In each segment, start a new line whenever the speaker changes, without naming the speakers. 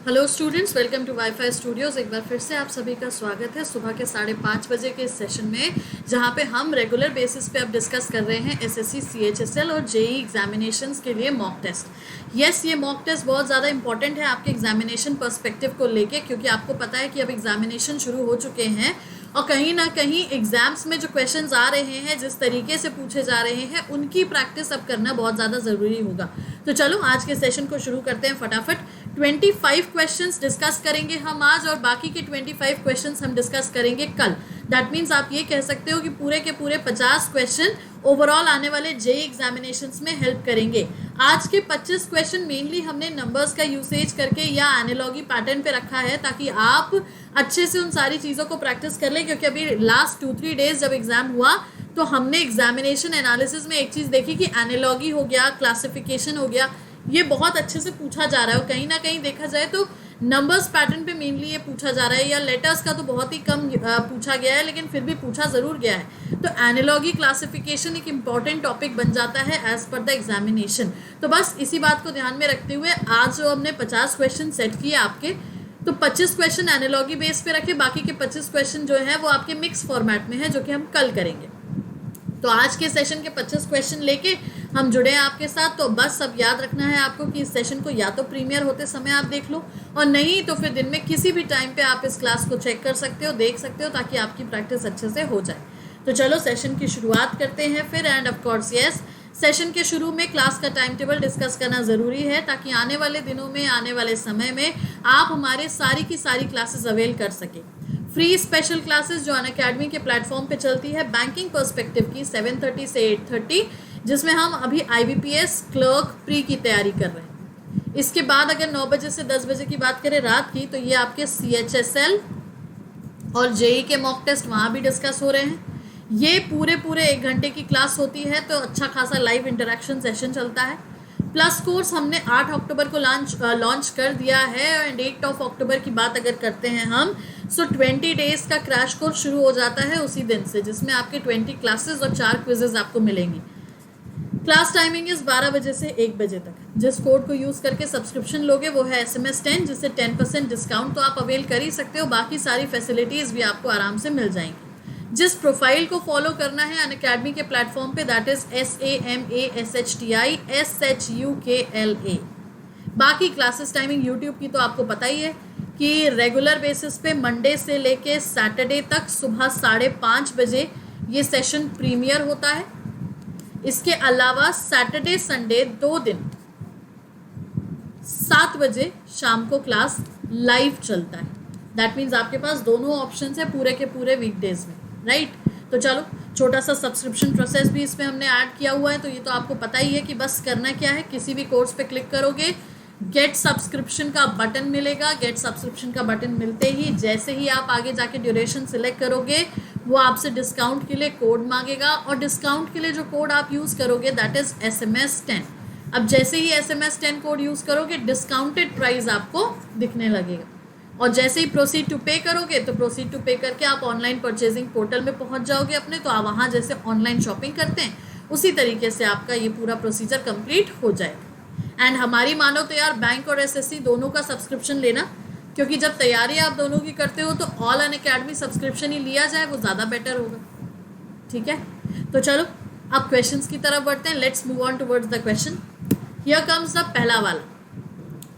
Hello students, welcome to WiFi Studios. एक बार फिर से आप सभी का स्वागत है सुबह के 5:30 के इस सेशन में, जहां पे हम रेगुलर बेसिस पे अब डिस्कस कर रहे हैं एसएससी, सीएचएसएल और जेई एग्जामिनेशंस के लिए मॉक टेस्ट। यस, ये मॉक टेस्ट बहुत ज़्यादा इंपॉर्टेंट है आपके एग्जामिनेशन पर्सपेक्टिव को लेके, क्योंकि आपको पता है कि अब एग्जामिनेशन शुरू हो चुके हैं और कहीं ना कहीं एग्जाम्स में जो क्वेश्चंस आ रहे हैं, जिस तरीके से पूछे जा रहे हैं, उनकी प्रैक्टिस अब करना बहुत ज़्यादा ज़रूरी होगा। तो चलो आज के सेशन को शुरू करते हैं फटाफट। 25 क्वेश्चंस डिस्कस करेंगे हम आज, और बाकी के 25 क्वेश्चंस हम डिस्कस करेंगे कल। दैट मीन्स आप ये कह सकते हो कि पूरे के पूरे 50 क्वेश्चन ओवरऑल आने वाले जेई एग्जामिनेशंस में हेल्प करेंगे। आज के 25 क्वेश्चन मेनली हमने नंबर्स का यूसेज करके या एनालॉगी पैटर्न पे रखा है, ताकि आप अच्छे से उन सारी चीज़ों को प्रैक्टिस कर लें। क्योंकि अभी लास्ट 2-3 डेज जब एग्जाम हुआ तो हमने एग्जामिनेशन एनालिसिस में एक चीज़ देखी कि एनालॉगी हो गया, क्लासिफिकेशन हो गया, ये बहुत अच्छे से पूछा जा रहा है। और कहीं ना कहीं देखा जाए तो नंबर्स पैटर्न पे मेनली ये पूछा जा रहा है, या लेटर्स का तो बहुत ही कम पूछा गया है, लेकिन फिर भी पूछा ज़रूर गया है। तो एनालॉगी क्लासिफिकेशन एक इम्पॉर्टेंट टॉपिक बन जाता है एज पर द एग्जामिनेशन। तो बस इसी बात को ध्यान में रखते हुए आज जो हमने 50 क्वेश्चन सेट किए आपके, तो 25 क्वेश्चन एनालॉगी बेस पे रखे, बाकी के 25 क्वेश्चन जो है वो आपके मिक्स फॉर्मेट में है, जो कि हम कल करेंगे। तो आज के सेशन के 25 क्वेश्चन लेके हम जुड़े हैं आपके साथ। तो बस अब याद रखना है आपको कि इस सेशन को या तो प्रीमियर होते समय आप देख लो, और नहीं तो फिर दिन में किसी भी टाइम पे आप इस क्लास को चेक कर सकते हो, देख सकते हो, ताकि आपकी प्रैक्टिस अच्छे से हो जाए। तो चलो सेशन की शुरुआत करते हैं फिर। End of course yes, session के शुरू में क्लास का टाइम टेबल डिस्कस करना ज़रूरी है, ताकि आने वाले दिनों में, आने वाले समय में आप हमारे सारी की सारी क्लासेस अवेल कर सकें। फ्री स्पेशल क्लासेस जो अनअकैडमी के प्लेटफॉर्म पे चलती है बैंकिंग पर्सपेक्टिव की 7:30 से 8:30, जिसमें हम अभी IBPS क्लर्क प्री की तैयारी कर रहे हैं। इसके बाद अगर 9 बजे से 10 बजे की बात करें रात की, तो ये आपके CHSL और जेई के मॉक टेस्ट वहाँ भी डिस्कस हो रहे हैं। ये पूरे 1 घंटे की क्लास होती है, तो अच्छा खासा लाइव इंटरेक्शन सेशन चलता है। प्लस कोर्स हमने 8 अक्टूबर को लॉन्च कर दिया है, एंड 8 अक्टूबर की बात अगर करते हैं हम, सो 20 डेज का क्रैश कोर्स शुरू हो जाता है उसी दिन से, जिसमें आपके 20 क्लासेस और 4 क्विजेज आपको मिलेंगी। क्लास टाइमिंग इस 12 बजे से 1 बजे तक। जिस कोड को यूज़ करके सब्सक्रिप्शन लोगे वो है SMS 10, जिससे 10% डिस्काउंट तो आप अवेल कर ही सकते हो, बाकी सारी फैसिलिटीज़ भी आपको आराम से मिल जाएंगी। जिस प्रोफाइल को फॉलो करना है अनअकैडमी के प्लेटफॉर्म पे, दैट इज SAMASHTISHUKLA। बाकी क्लासेस टाइमिंग यूट्यूब की तो आपको पता ही है कि रेगुलर बेसिस पे मंडे से लेके सैटरडे तक सुबह 5:30 बजे ये सेशन प्रीमियर होता है। इसके अलावा सैटरडे संडे 2 दिन 7 बजे शाम को क्लास लाइव चलता है। दैट मीन्स आपके पास दोनों ऑप्शन है पूरे के पूरे वीकडेज में, राइट। तो चलो, छोटा सा सब्सक्रिप्शन प्रोसेस भी इसमें हमने ऐड किया हुआ है। तो ये तो आपको पता ही है कि बस करना क्या है, किसी भी कोर्स पे क्लिक करोगे, गेट सब्सक्रिप्शन का बटन मिलेगा। गेट सब्सक्रिप्शन का बटन मिलते ही जैसे ही आप आगे जाके ड्यूरेशन सिलेक्ट करोगे, वो आपसे डिस्काउंट के लिए कोड मांगेगा, और डिस्काउंट के लिए जो कोड आप यूज़ करोगे दैट इज़ SMS 10। अब जैसे ही SMS 10 कोड यूज़ करोगे, डिस्काउंटेड प्राइस आपको दिखने लगेगा, और जैसे ही प्रोसीड टू पे करोगे, तो प्रोसीड टू पे करके आप ऑनलाइन परचेजिंग पोर्टल में पहुंच जाओगे अपने। तो आप वहाँ जैसे ऑनलाइन शॉपिंग करते हैं, उसी तरीके से आपका ये पूरा प्रोसीजर कंप्लीट हो जाएगा। एंड हमारी मानो तो यार, बैंक और SSC दोनों का सब्सक्रिप्शन लेना, क्योंकि जब तैयारी आप दोनों की करते हो तो ऑल अनअकैडमी सब्सक्रिप्शन ही लिया जाए, वो ज़्यादा बेटर होगा। ठीक है, तो चलो अब क्वेश्चंस की तरफ बढ़ते हैं। Let's move on towards the question. Here comes the पहला वाला।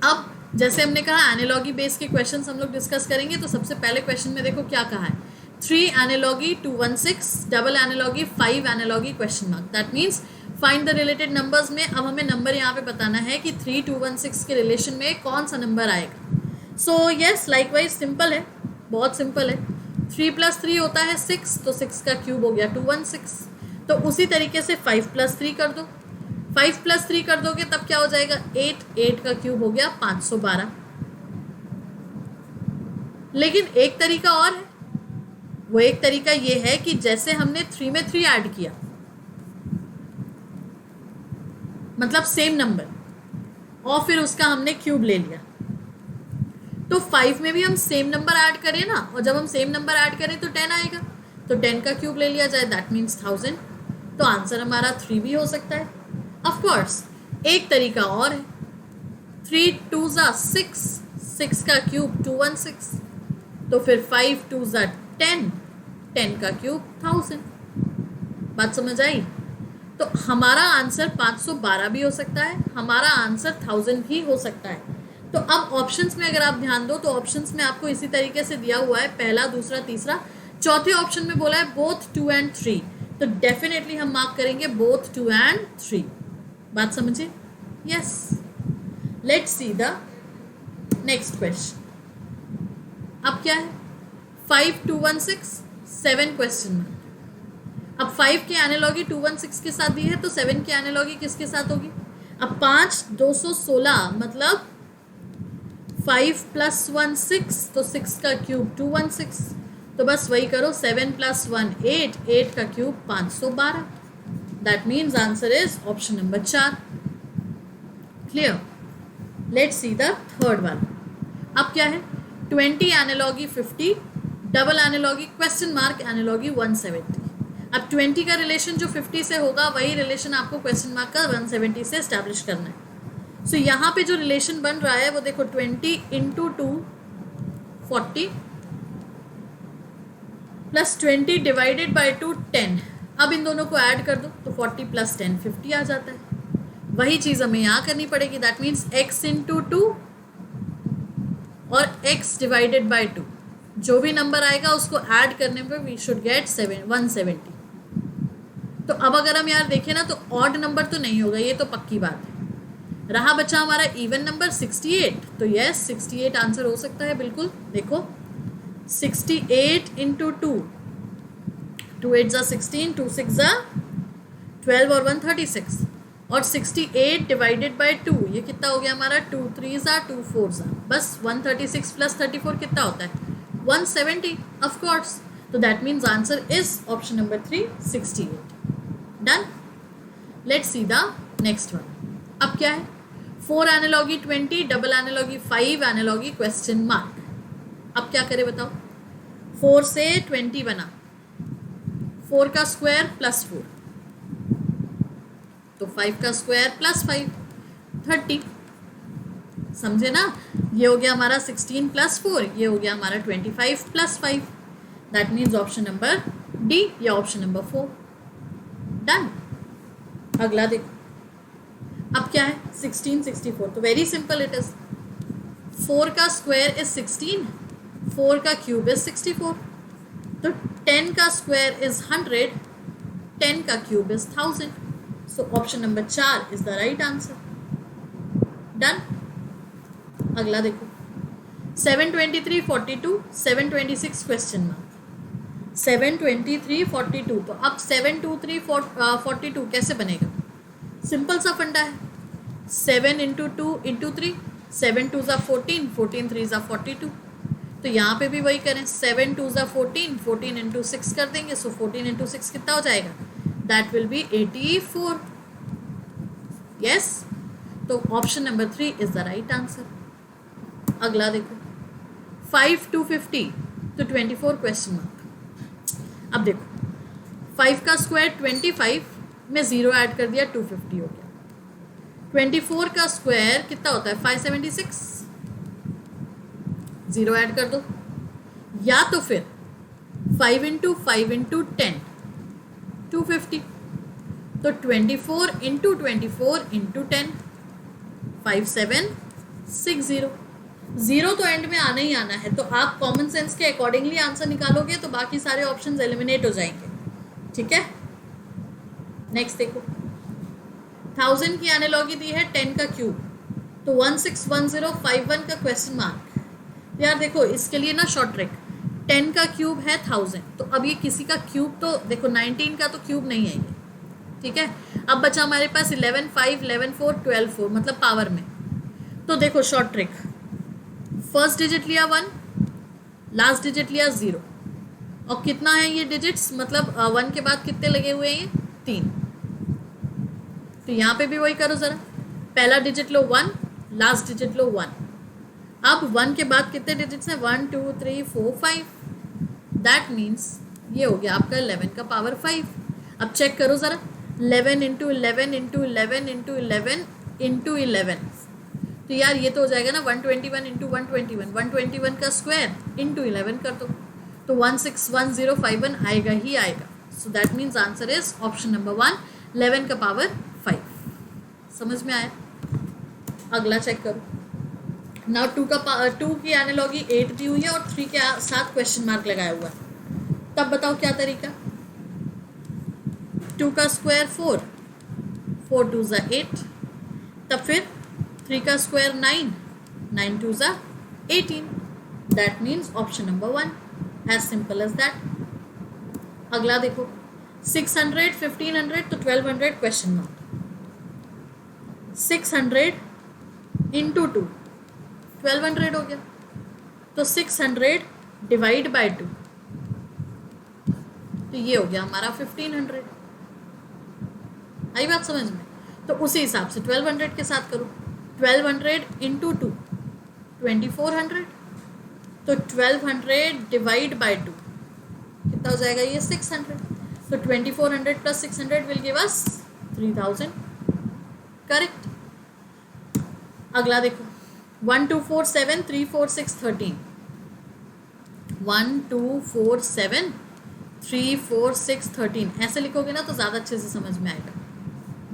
अब जैसे हमने कहा एनालॉगी बेस के क्वेश्चंस हम लोग डिस्कस करेंगे। तो सबसे पहले क्वेश्चन में देखो क्या कहा है, 3 analogy 216, double analogy 5 analogy question mark. That means find the related numbers में अब हमें नंबर यहाँ पे बताना है कि 3, 216 के रिलेशन में कौन सा नंबर आएगा। सो यस, लाइकवाइज सिंपल है, बहुत सिंपल है। 3 + 3 होता है 6, तो 6 का क्यूब हो गया 216। तो उसी तरीके से 5 + 3 कर दो। 5 + 3 कर दोगे तब क्या हो जाएगा 8, 8 का क्यूब हो गया 512। लेकिन एक तरीका और है, वो एक तरीका ये है कि जैसे हमने 3 में 3 ऐड किया, मतलब सेम नंबर, और फिर उसका हमने क्यूब ले लिया, तो 5 में भी हम सेम नंबर ऐड करें ना, और जब हम सेम नंबर ऐड करें तो 10 आएगा, तो 10 का क्यूब ले लिया जाए, दैट मीन्स 1000। तो आंसर हमारा 3 भी हो सकता है। ऑफ कोर्स एक तरीका और है, 3 2 6, 6 का क्यूब 216, तो फिर 5 2 ज़ा 10, 10 का क्यूब 1000। बात समझ आई? तो हमारा आंसर 512 भी हो सकता है, हमारा आंसर 1000 भी हो सकता है। तो अब ऑप्शंस में अगर आप ध्यान दो तो ऑप्शंस में आपको इसी तरीके से दिया हुआ है, पहला, दूसरा, तीसरा। चौथे ऑप्शन में बोला है बोथ 2 and 3, तो डेफिनेटली हम मार्क करेंगे बोथ 2 and 3। बात समझिए? Yes. Let's see the next question. अब क्या है? 5 216 7 क्वेश्चन मार्क। अब 5 की एनालॉगी 216 के साथ दी है, तो 7 की एनालॉगी किसके साथ होगी? अब 5 216 मतलब 5 + 1 6, तो 6 का क्यूब 216, तो बस वही करो, 7 + 1 8, 8 का cube 512। That means answer is option number 4। Clear? Let's see the third one. अब क्या है? 20 analogy 50, double analogy question mark analogy 170। अब 20 का रिलेशन जो 50 से होगा वही रिलेशन आपको क्वेश्चन मार्क का 170 से एस्टैब्लिश करना है। सो यहाँ पे जो रिलेशन बन रहा है वो देखो, 20 × 2 40 प्लस 20 डिवाइडेड बाई 2 10। अब इन दोनों को ऐड कर दो तो 40 + 10 50 आ जाता है। वही चीज़ हमें यहाँ करनी पड़ेगी। दैट मीन्स x × 2 और x डिवाइडेड बाई 2, जो भी नंबर आएगा उसको ऐड करने पे वी शुड गेट 170। तो अब अगर हम यार देखें ना, तो ऑड नंबर तो नहीं होगा, ये तो पक्की बात है। रहा बचा हमारा इवन नंबर 68, तो यस 68 आंसर हो सकता है बिल्कुल। देखो 68 × 2, 2 8 ज़ा 16, 2 6 ज़ा 12 और 1 36, और 68 डिवाइडेड बाई 2, ये कितना हो गया हमारा? 2 3 ज़ा 2 4 ज़ा, बस 136 + 34 कितना होता है? 170 ऑफ कोर्स। तो that means answer is option number 3 68। Done. Let's see the next one. अब क्या है? 4 analogy 20, double analogy 5, analogy question mark. अब क्या करें बताओ? 4 से 20 बना, 4 का स्क्वायर + 4, तो 5 का स्क्वायर + 5 30। समझे ना? ये हो गया हमारा 16 + 4, ये हो गया हमारा 25 + 5। That means option number D या ऑप्शन नंबर 4। डन। अगला देखो। अब क्या है? 16 64, तो वेरी सिंपल इट इज। 4 का स्क्वायर इज 16, 4 का क्यूब इज 64, तो 10 का स्क्वायर इज 100, 10 का cube is 1000। So option number 4 is the right answer. Done. अगला देखो। 723 42, 726 क्वेश्चन मार्क। 723 42, तो अब 723 42 कैसे बनेगा? सिंपल सा फंडा है, 7 × 2 × 3, 7 2 ज़ा 14, 14 3 ज़ा 42। तो यहाँ पे भी वही करें, 7 2 ज़ा 14, 14 × 6 कर देंगे, सो 14 × 6 कितना हो जाएगा? That will be 84। यस, तो option number 3 is the right answer. अगला देखो। 5 250, तो 24 क्वेश्चन मार्क। अब देखो 5 का स्क्वायर 25 में 0 ऐड कर दिया, 250 हो गया। 24 का स्क्वायर कितना होता है? 576, 0 ऐड कर दो, या तो फिर 5 × 5 × 10 250, तो 24 × 24 × 10 5760। 0 तो एंड में आना ही आना है, तो आप कॉमन सेंस के अकॉर्डिंगली आंसर निकालोगे तो बाकी सारे ऑप्शंस एलिमिनेट हो जाएंगे। ठीक है, नेक्स्ट देखो। 1000 की एनालॉगी दी है 10 का क्यूब, तो 161051 का क्वेश्चन मार्क। यार देखो इसके लिए ना शॉर्ट ट्रिक, 10 का क्यूब है 1000, तो अब ये किसी का क्यूब तो देखो 19 का तो क्यूब नहीं है ये। ठीक है, अब बचा हमारे पास 11 5 11 4 12 4, मतलब पावर में। तो देखो शॉर्ट ट्रिक, फर्स्ट डिजिट लिया 1, लास्ट डिजिट लिया 0, और कितना है ये डिजिट्स, मतलब 1 के बाद कितने लगे हुए हैं? 3। तो यहाँ पे भी वही करो ज़रा, पहला डिजिट लो 1, लास्ट डिजिट लो 1। अब 1 के बाद कितने डिजिट्स हैं? 1 2 3 4 5। दैट मीन्स ये हो गया आपका 11 का पावर 5। अब चेक करो ज़रा, 11 × 11 × 11 × 11 × 11, तो यार ये तो हो जाएगा ना 121 इंटू 121, 121 का स्क्वायर इंटू 11 कर दो, तो 161051 आएगा ही आएगा. So that means answer is option number 1, 11 का पावर 5. समझ में आया? अगला चेक करो. नाउ 2 की एनालॉगी 8 दी हुई है और 3 के साथ क्वेश्चन मार्क लगाया हुआ है. तब बताओ क्या तरीका. 2 का स्क्वायर 4, 4 2 ज़ा 8. तब फिर 3 का स्क्वायर 9, 9 2 ज़ा 18. That means option number 1. As simple as that. अगला देखो 600, 1500 तो 1200 क्वेश्चन मार्क. 600 इंटू 2 1200 हो गया. तो 600 डिवाइड बाय 2, तो ये हो गया हमारा 1500. आई बात समझ में? तो उसी हिसाब से 1200 के साथ करो. 1200 इंटू 2 2400. तो 1200 डिवाइड बाय 2 कितना हो जाएगा ये 600. तो 2400 plus 600 will give us 3000. Correct. अगला देखो 1 2 4 7 3 4 6 13. 1 2 4 7 3 4 6 13 ऐसे लिखोगे ना तो ज़्यादा अच्छे से समझ में आएगा.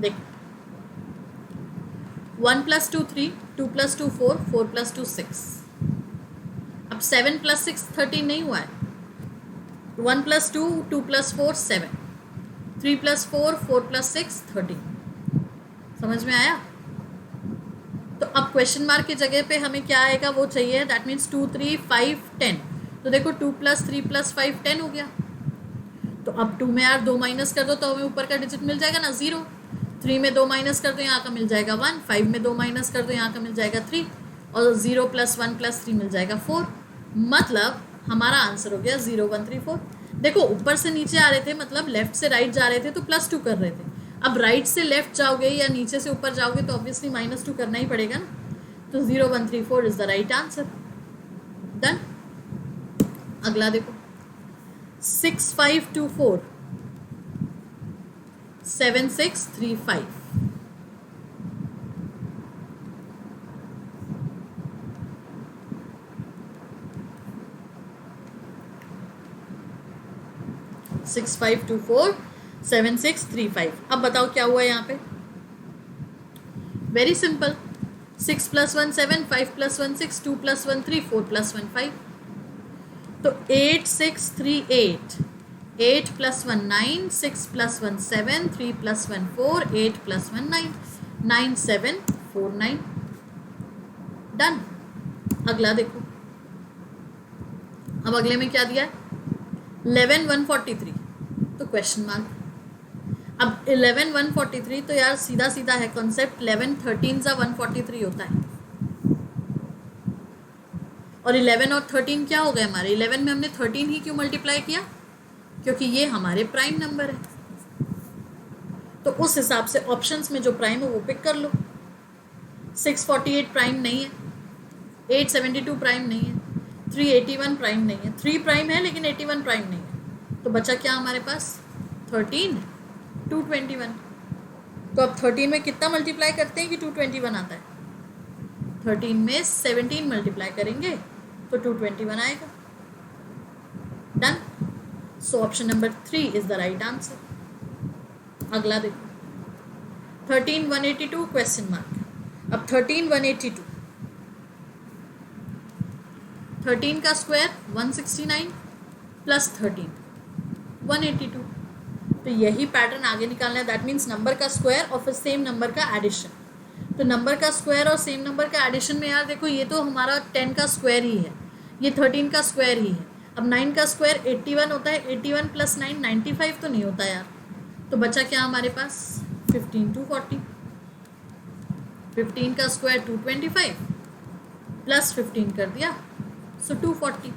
देख 1 + 2 3, 2 + 2 4, 4 + 2 6. अब 7 + 6 13 नहीं हुआ है. 1 + 2, 2 + 4 7, 3 + 4, 4 + 6 13. समझ में आया? तो अब क्वेश्चन मार्क की जगह पे हमें क्या आएगा वो चाहिए. That means 2 3 5 10. तो देखो 2 + 3 + 5 10 हो गया. तो अब 2 में यार 2 माइनस कर दो तो हमें ऊपर का डिजिट मिल जाएगा ना 0. 3 में 2 माइनस कर दो यहाँ का मिल जाएगा 1. 5 में 2 माइनस कर दो यहाँ का मिल जाएगा 3. और 0 + 1 + 3 मिल जाएगा 4. मतलब हमारा आंसर हो गया 0 1 3 4. देखो ऊपर से नीचे आ रहे थे मतलब लेफ्ट से राइट जा रहे थे तो +2 कर रहे थे. अब राइट से लेफ्ट जाओगे या नीचे से ऊपर जाओगे तो ऑब्वियसली -2 करना ही पड़ेगा ना. तो 0 1 3 4 is the right answer. Done. अगला देखो 6 5 2 4 7 6 3 5. सिक्स 5 2 4 7 6 3 5. अब बताओ क्या हुआ यहाँ पे. Very simple. 6 + 1 7, 5 + 1 6, 2 + 1 3, 4 + 1 5. तो 8 6 3 8, 8 + 1 9, 6 + 1 7, 3 + 1 4, 8 + 1 9, 9 7 4 9. डन. अगला देखो. अब अगले में क्या दिया है 11 143. तो क्वेश्चन मार्क. अब 11 143 तो यार सीधा सीधा है कॉन्सेप्ट. 11 13 ज़ा 143 होता है. और 11 और 13 क्या हो गए हमारे. 11 में हमने 13 ही क्यों मल्टीप्लाई किया क्योंकि ये हमारे प्राइम नंबर है. तो उस हिसाब से ऑप्शंस में जो प्राइम है वो पिक कर लो. 648 प्राइम नहीं है. 872 प्राइम नहीं है. 381 प्राइम नहीं है. 3 प्राइम है लेकिन 81 प्राइम नहीं है. तो बचा क्या हमारे पास 13 221. तो अब 13 में कितना मल्टीप्लाई करते हैं कि 221 आता है. 13 में 17 मल्टीप्लाई करेंगे तो 221 आएगा. Done. So option number 3 is the right answer. अगला देखो 13 182 क्वेश्चन मार्क. अब 13 182. 13 का स्क्वायर 169 प्लस 13 182. तो यही पैटर्न आगे निकालना है. दैट मीन्स नंबर का स्क्वायर और फिर सेम नंबर का एडिशन. तो नंबर का स्क्वायर और सेम नंबर का एडिशन में यार देखो ये तो हमारा 10 का स्क्वायर ही है. ये 13 का स्क्वायर ही है. अब 9 का स्क्वायर 81 होता है. 81 + 9 95 तो नहीं होता यार. तो बचा क्या हमारे पास 15 240. 15 का स्क्वायर 225 प्लस 15 कर दिया सो 240.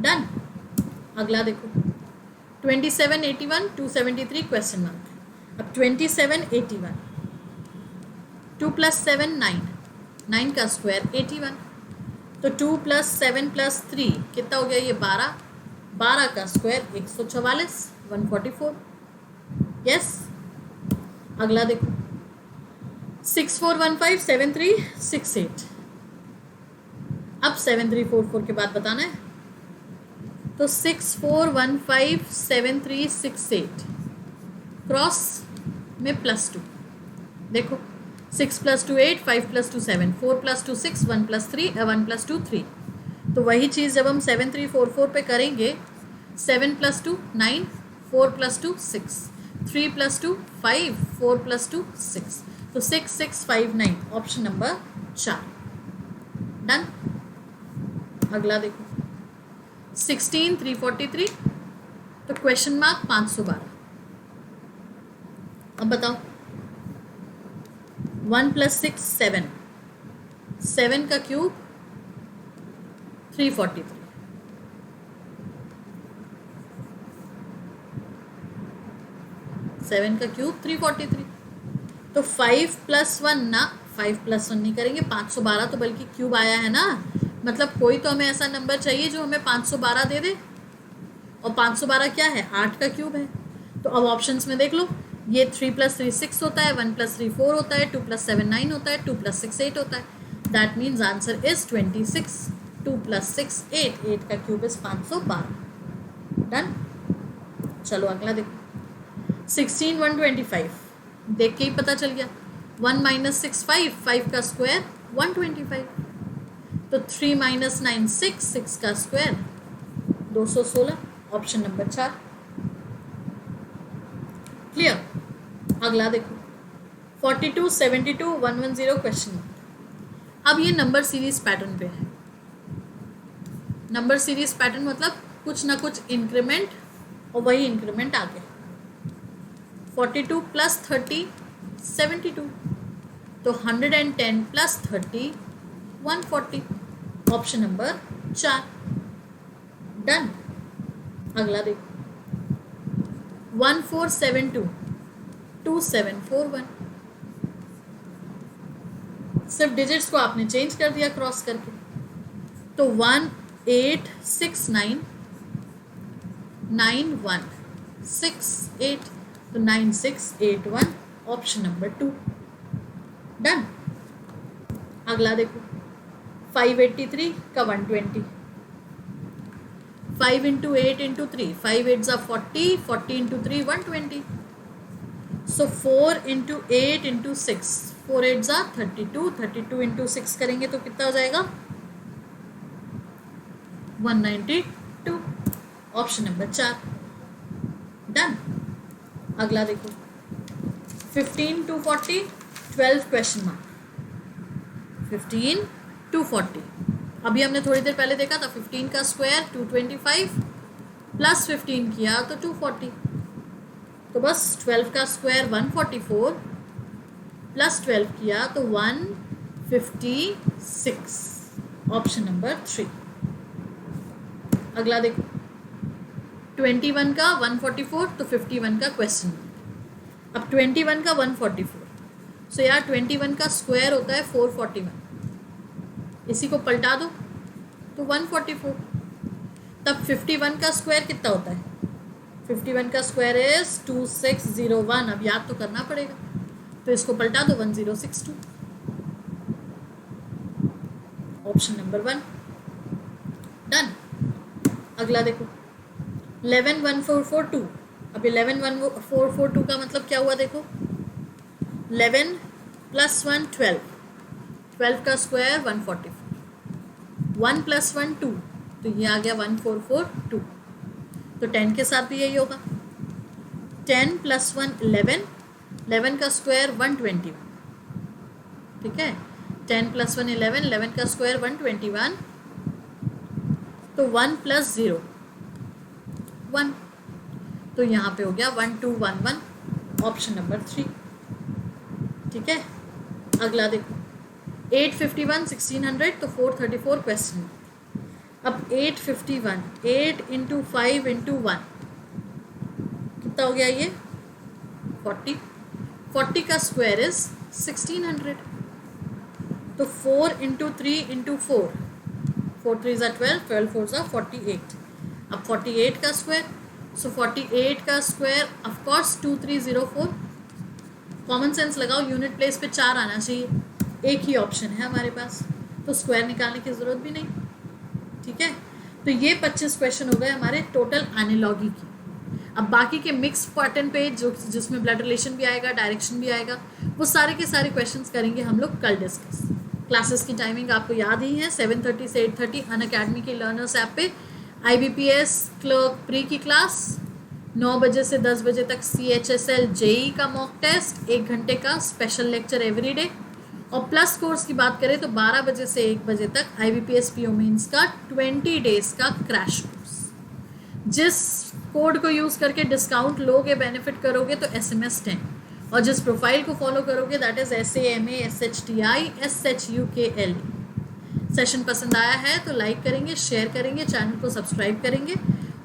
डन. अगला देखो 27 81 273 क्वेश्चन मार्क. अब 27 81. 2 + 7 9, 9 का स्क्वायर 81. तो 2 + 7 + 3 कितना हो गया ये 12. 12 का स्क्वायर 144 144. यस. अगला देखो 64157368। अब 7344 के बाद बताना है, तो 64157368 क्रॉस में +2। देखो 6 + 2 8, 5 + 2 7, 4 + 2 6, 1 + 3 1 + 2 3। तो वही चीज़ जब हम 7344 पे करेंगे, 7 + 2 9, 4 + 2 6, 3 + 2 5, 4 + 2 6, तो 6659 ऑप्शन नंबर 4। डन। अगला देखो 16343, तो क्वेश्चन मार्क 512। अब बताओ 1 + 6 7, 7 का क्यूब 343, 7 का क्यूब 343। तो 5 + 1 ना, 5 + 1 नहीं करेंगे, 512 तो बल्कि क्यूब आया है ना, मतलब कोई तो हमें ऐसा नंबर चाहिए जो हमें 512 दे दे, और 512 क्या है, 8 का क्यूब है। तो अब ऑप्शंस में देख लो, ये 3 + 3 6 होता है, 1 + 3 4 होता है, 2 + 7 9 होता है, 2 + 6 8 होता है। That means answer is 26। 2 + 6 8, 8 का क्यूब इज 512। डन। चलो अगला देखो 16125, देख के ही पता चल गया। 1 - 6 5, 5 का स्क्वायर 125, तो 3 - 9 6, 6 का स्क्वायर 216, ऑप्शन नंबर 4। क्लियर। अगला देखो 42 72 110 क्वेश्चन। अब ये नंबर सीरीज पैटर्न पे है। नंबर सीरीज पैटर्न मतलब कुछ ना कुछ इंक्रीमेंट और वही इंक्रीमेंट आगे। 42 + 30 72, तो 110 + 30 140, ऑप्शन नंबर 4। डन। अगला देखो 1472 2741, सिर्फ डिजिट्स को आपने चेंज कर दिया क्रॉस करके। तो 1869 9168, तो 9681, ऑप्शन नंबर 2। डन। अगला देखो 583 का 120, 5 × 8 × 3, 5 8 = 40, 40 × 3 120, सो 4 × 8 × 6, 4 8 = 32, 32 × 6 करेंगे तो कितना हो जाएगा 192, ऑप्शन नंबर 4। डन। अगला देखो 15 to 40 12 क्वेश्चन मार्क। 15 to 40, अभी हमने थोड़ी देर पहले देखा था 15 का स्क्वायर 225 प्लस 15 किया तो 240, तो बस 12 का स्क्वायर 144 प्लस 12 किया तो 156, ऑप्शन नंबर 3। अगला देखो 21 का 144, तो 51 का क्वेश्चन। अब 21 का 144, सो यार 21 का स्क्वायर होता है 441, इसी को पलटा दो तो 144। तब 51 का स्क्वायर कितना होता है, 51 का स्क्वायर इज 2601, अब याद तो करना पड़ेगा, तो इसको पलटा दो 1062, ऑप्शन नंबर 1। डन। अगला देखो 11142, अब 11442 का मतलब क्या हुआ, देखो 11 + 1 12, 12 का स्क्वायर 144, 1 + 1 2, तो ये आ गया 1442, तो 10 के साथ भी यही होगा। 10 + 1 11, 11 का स्क्वायर 121, ठीक है, 10 + 1 11, 11 का स्क्वायर 121, तो 1 + 0 1, तो यहाँ पे हो गया 1211, ऑप्शन नंबर 3। ठीक है। अगला देखो 851 1600, तो 434 क्वेश्चन। अब 851 8 × 5 × 1 कितना हो गया, ये 40, 40 का स्क्वायर इज 1600, तो 4 × 3 × 4, 4 3 = 12, 12 4 = 48, अब 48 का स्क्वायर, सो 48 का स्क्वायर ऑफकोर्स 2304, कॉमन सेंस लगाओ, यूनिट प्लेस पे 4 आना चाहिए, एक ही ऑप्शन है हमारे पास, तो स्क्वायर निकालने की ज़रूरत भी नहीं, ठीक है। तो ये 25 क्वेश्चन हो गए हमारे टोटल एनालॉजी की। अब बाकी के मिक्स पैटर्न पे जो जिसमें ब्लड रिलेशन भी आएगा, डायरेक्शन भी आएगा, वो सारे के सारे क्वेश्चंस करेंगे हम लोग कल डिस्कस। क्लासेस की टाइमिंग आपको याद ही है, 7:30 से 8:30 अनअकैडमी के लर्नर्स ऐप पे। IBPS क्लर्क प्री की क्लास 9 बजे से 10 बजे तक, CHSL JEE का मॉक टेस्ट 1 घंटे का स्पेशल लेक्चर एवरी डे, और प्लस कोर्स की बात करें तो 12 बजे से 1 बजे तक IBPS PO मेंस का 20 डेज का क्रैश कोर्स। जिस कोड को यूज़ करके डिस्काउंट लोगे, बेनिफिट करोगे तो SMS 10, और जिस प्रोफाइल को फॉलो करोगे दैट इज़ SAMASHTISHUKLE। सेशन पसंद आया है तो लाइक करेंगे, शेयर करेंगे, चैनल को सब्सक्राइब करेंगे,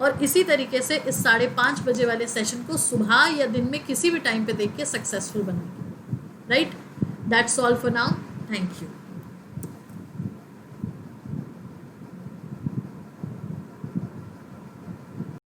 और इसी तरीके से इस 5:30 बजे वाले सेशन को सुबह या दिन में किसी भी टाइम पे देख के सक्सेसफुल बनेंगे। Right, that's all for now, thank you.